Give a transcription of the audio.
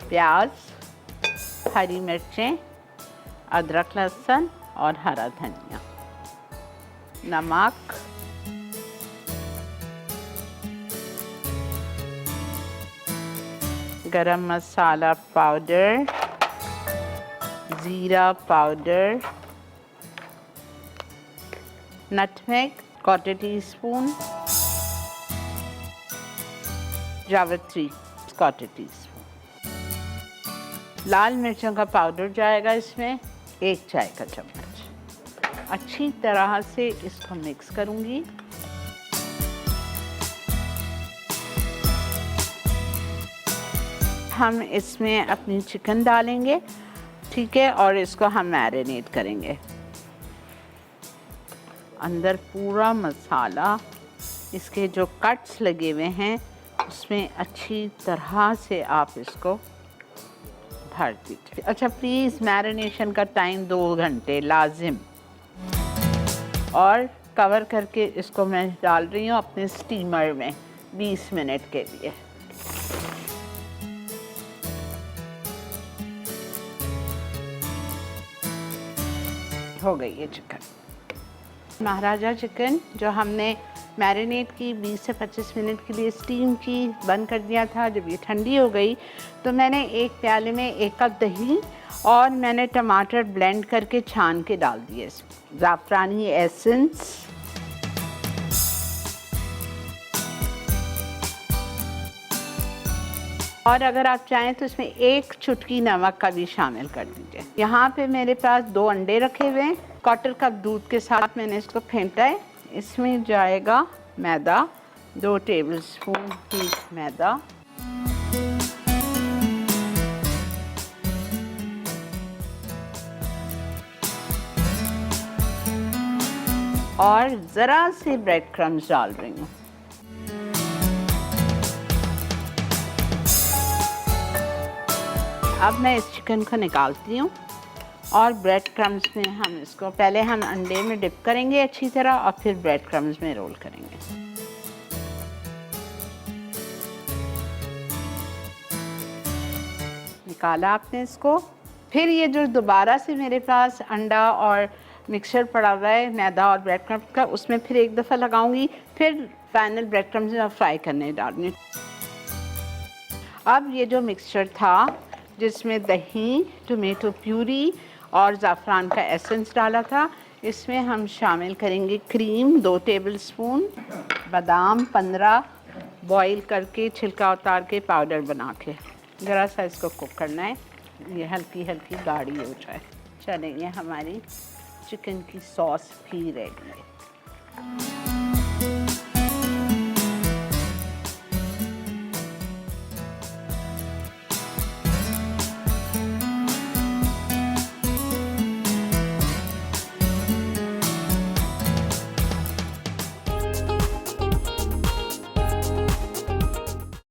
प्याज, हरी मिर्चें, अदरक लहसुन और हरा धनिया, नमक, गरम मसाला पाउडर, ज़ीरा पाउडर, नटमेग क्वार्टर टीस्पून, जावित्री क्वार्टर टीस्पून, लाल मिर्चों का पाउडर जाएगा इसमें 1 चाय का चम्मच। अच्छी तरह से इसको मिक्स करूंगी। हम इसमें अपनी चिकन डालेंगे, ठीक है, और इसको हम मैरिनेट करेंगे। अंदर पूरा मसाला, इसके जो कट्स लगे हुए हैं उसमें अच्छी तरह से आप इसको भर दीजिए। अच्छा, प्लीज़ मैरिनेशन का टाइम 2 घंटे लाजिम। और कवर करके इसको मैं डाल रही हूँ अपने स्टीमर में 20 मिनट के लिए। हो गई ये चिकन। महाराजा चिकन जो हमने मैरिनेट की 20 से 25 मिनट के लिए स्टीम की, बंद कर दिया था। जब ये ठंडी हो गई तो मैंने एक प्याले में 1 कप दही और मैंने टमाटर ब्लेंड करके छान के डाल दिए इसमें, ज़ाफ़रानी एसेंस, और अगर आप चाहें तो इसमें 1 चुटकी नमक का भी शामिल कर दीजिए। यहाँ पे मेरे पास 2 अंडे रखे हुए हैं। क्वार्टर कप दूध के साथ मैंने इसको फेंटा है। इसमें जाएगा मैदा, 2 टेबलस्पून ही मैदा, और ज़रा से ब्रेड क्रम्स डाल रही हूँ। अब मैं इस चिकन को निकालती हूँ और ब्रेड क्रम्स में हम इसको पहले हम अंडे में डिप करेंगे अच्छी तरह और फिर ब्रेड क्रम्स में रोल करेंगे। निकाला आपने इसको। फिर ये जो दोबारा से मेरे पास अंडा और मिक्सचर पड़ा हुआ है मैदा और ब्रेड क्रम्स का, उसमें फिर एक दफ़ा लगाऊंगी, फिर फाइनल ब्रेड क्रम्स में फ्राई करने डालूंगी। अब ये जो मिक्सचर था जिसमें दही, टोमेटो प्यूरी और ज़ाफ़रान का एसेंस डाला था, इसमें हम शामिल करेंगे क्रीम 2 टेबलस्पून, बादाम 15 बॉईल करके छिलका उतार के पाउडर बना के, ज़रा सा इसको कुक करना है, ये हल्की हल्की गाढ़ी हो जाए। चलें, ये हमारी चिकन की सॉस भी रेडी है।